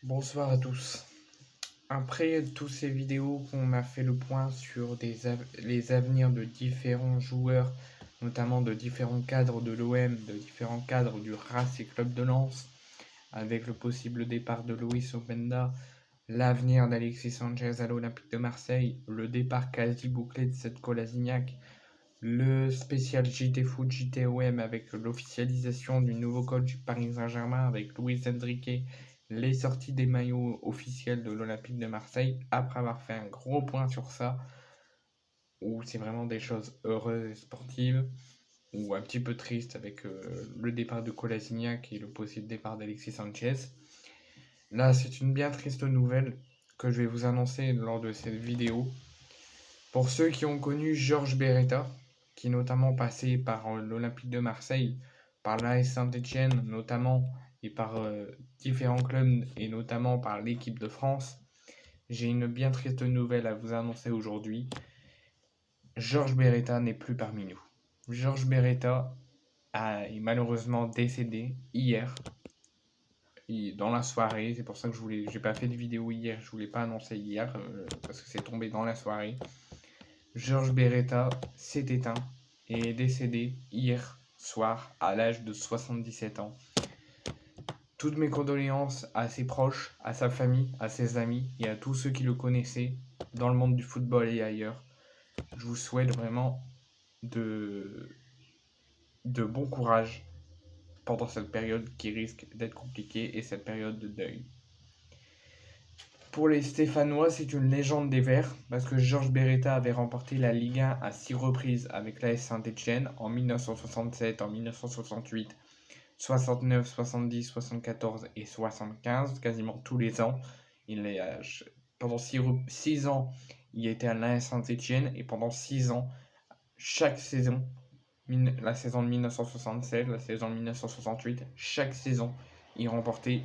Bonsoir à tous. Après toutes ces vidéos qu'on a fait le point sur les avenirs de différents joueurs, notamment de différents cadres de l'OM, de différents cadres du Racing Club de Lens, avec le possible départ de Luis Openda, l'avenir d'Alexis Sanchez à l'Olympique de Marseille, le départ quasi bouclé de Seth Kolasinac, le spécial JT Foot JTOM avec l'officialisation du nouveau coach du Paris Saint-Germain avec Luis Enrique, les sorties des maillots officiels de l'Olympique de Marseille, après avoir fait un gros point sur ça, où c'est vraiment des choses heureuses et sportives, ou un petit peu tristes avec le départ de Kolasinac et le possible départ d'Alexis Sanchez. Là, c'est une bien triste nouvelle que je vais vous annoncer lors de cette vidéo. Pour ceux qui ont connu Georges Beretta, qui est notamment passé par l'Olympique de Marseille, par l'AS Saint-Etienne notamment, et par différents clubs, et notamment par l'équipe de France, j'ai une bien triste nouvelle à vous annoncer aujourd'hui. Georges Beretta n'est plus parmi nous. Georges Beretta est malheureusement décédé hier, dans la soirée. C'est pour ça que j'ai pas fait de vidéo hier, je voulais pas annoncer hier, parce que c'est tombé dans la soirée. Georges Beretta s'est éteint et est décédé hier soir à l'âge de 77 ans. Toutes mes condoléances à ses proches, à sa famille, à ses amis et à tous ceux qui le connaissaient dans le monde du football et ailleurs. Je vous souhaite vraiment de bon courage pendant cette période qui risque d'être compliquée et cette période de deuil. Pour les Stéphanois, c'est une légende des Verts parce que Georges Beretta avait remporté la Ligue 1 à 6 reprises avec l'AS Saint-Etienne en 1967, en 1968, 69, 70, 74 et 75, quasiment tous les ans. Pendant 6 ans, il était à l'AS Saint-Etienne et pendant 6 ans, chaque saison, la saison de 1967, la saison de 1968, chaque saison, il remportait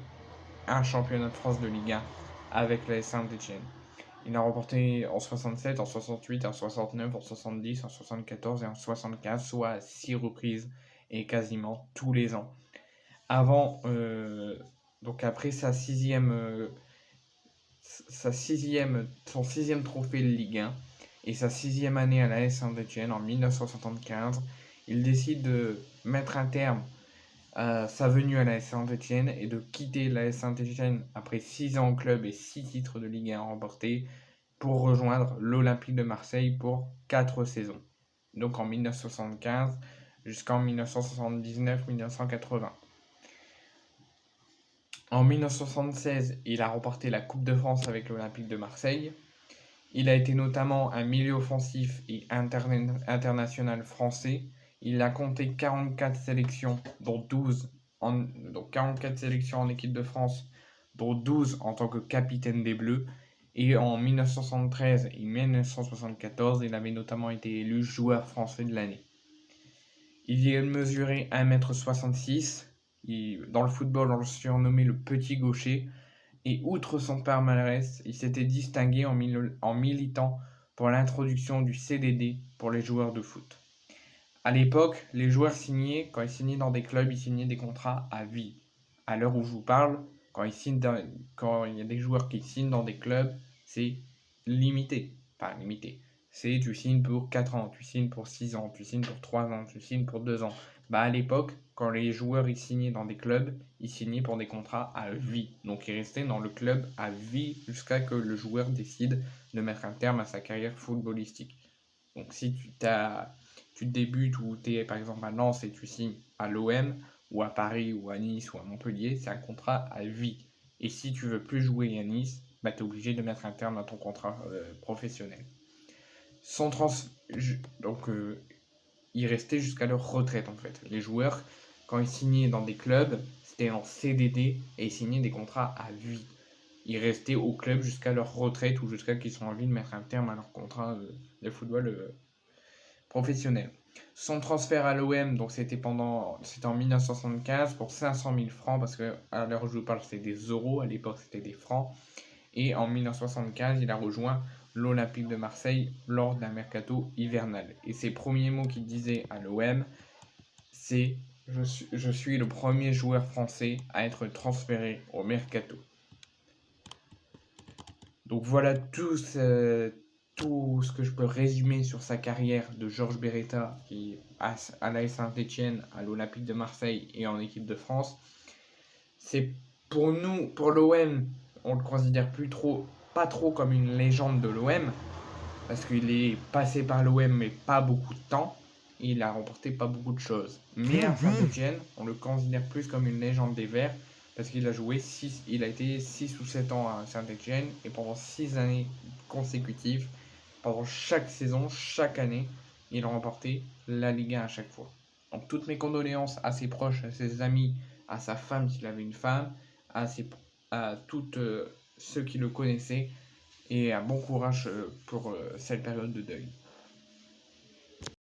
un championnat de France de Ligue 1 avec l'AS Saint-Etienne. Il a remporté en 67, en 68, en 69, en 70, en 74 et en 75, soit à 6 reprises et quasiment tous les ans. Donc après son sixième trophée de Ligue 1 et sa 6e année à l'AS Saint-Etienne en 1975, il décide de mettre un terme à sa venue à l'AS Saint-Etienne et de quitter l'AS Saint-Etienne après 6 ans au club et 6 titres de Ligue 1 remportés pour rejoindre l'Olympique de Marseille pour 4 saisons. Donc en 1975 jusqu'en 1979-1980. En 1976, il a remporté la Coupe de France avec l'Olympique de Marseille. Il a été notamment un milieu offensif et international français. Il a compté 44 sélections, dont 44 sélections en équipe de France, dont 12 en tant que capitaine des Bleus. Et en 1973 et 1974, il avait notamment été élu joueur français de l'année. Il y a mesuré 1m66. Dans le football, on le surnommait le petit gaucher. Et outre son palmarès, il s'était distingué en militant pour l'introduction du CDD pour les joueurs de foot. À l'époque, les joueurs quand ils signaient dans des clubs, ils signaient des contrats à vie. À l'heure où je vous parle, quand il y a des joueurs qui signent dans des clubs, c'est limité. Enfin, limité. Tu signes pour 4 ans, tu signes pour 6 ans, tu signes pour 3 ans, tu signes pour 2 ans. À l'époque, quand les joueurs ils signaient dans des clubs, ils signaient pour des contrats à vie. Donc ils restaient dans le club à vie jusqu'à ce que le joueur décide de mettre un terme à sa carrière footballistique. Donc si tu débutes ou tu es par exemple à Lens et tu signes à l'OM ou à Paris ou à Nice ou à Montpellier, c'est un contrat à vie. Et si tu veux plus jouer à Nice, tu es obligé de mettre un terme à ton contrat professionnel. Il restait jusqu'à leur retraite en fait. Les joueurs, quand ils signaient dans des clubs, c'était en CDD et ils signaient des contrats à vie. Ils restaient au club jusqu'à leur retraite ou jusqu'à qu'ils soient envie de mettre un terme à leur contrat de football professionnel. Son transfert à l'OM, donc c'était en 1975 pour 500 000 francs, parce que à l'heure où je vous parle, c'était des euros, à l'époque c'était des francs. Et en 1975, il a rejoint l'Olympique de Marseille lors d'un mercato hivernal. Et ses premiers mots qu'il disait à l'OM, c'est je suis le premier joueur français à être transféré au mercato. Donc voilà tout ce que je peux résumer sur sa carrière de Georges Beretta, qui à l'AS Saint-Etienne, à l'Olympique de Marseille et en équipe de France. C'est pour nous, pour l'OM, on le considère pas trop comme une légende de l'OM, parce qu'il est passé par l'OM mais pas beaucoup de temps, et il a remporté pas beaucoup de choses. Mais à Saint-Etienne, on le considère plus comme une légende des Verts, parce qu'il a il a été 6 ou 7 ans à Saint-Etienne, et pendant 6 années consécutives, pendant chaque saison, chaque année, il a remporté la Ligue 1 à chaque fois. Donc toutes mes condoléances à ses proches, à ses amis, à sa femme s'il avait une femme, à tous ceux qui le connaissaient, et un bon courage pour cette période de deuil.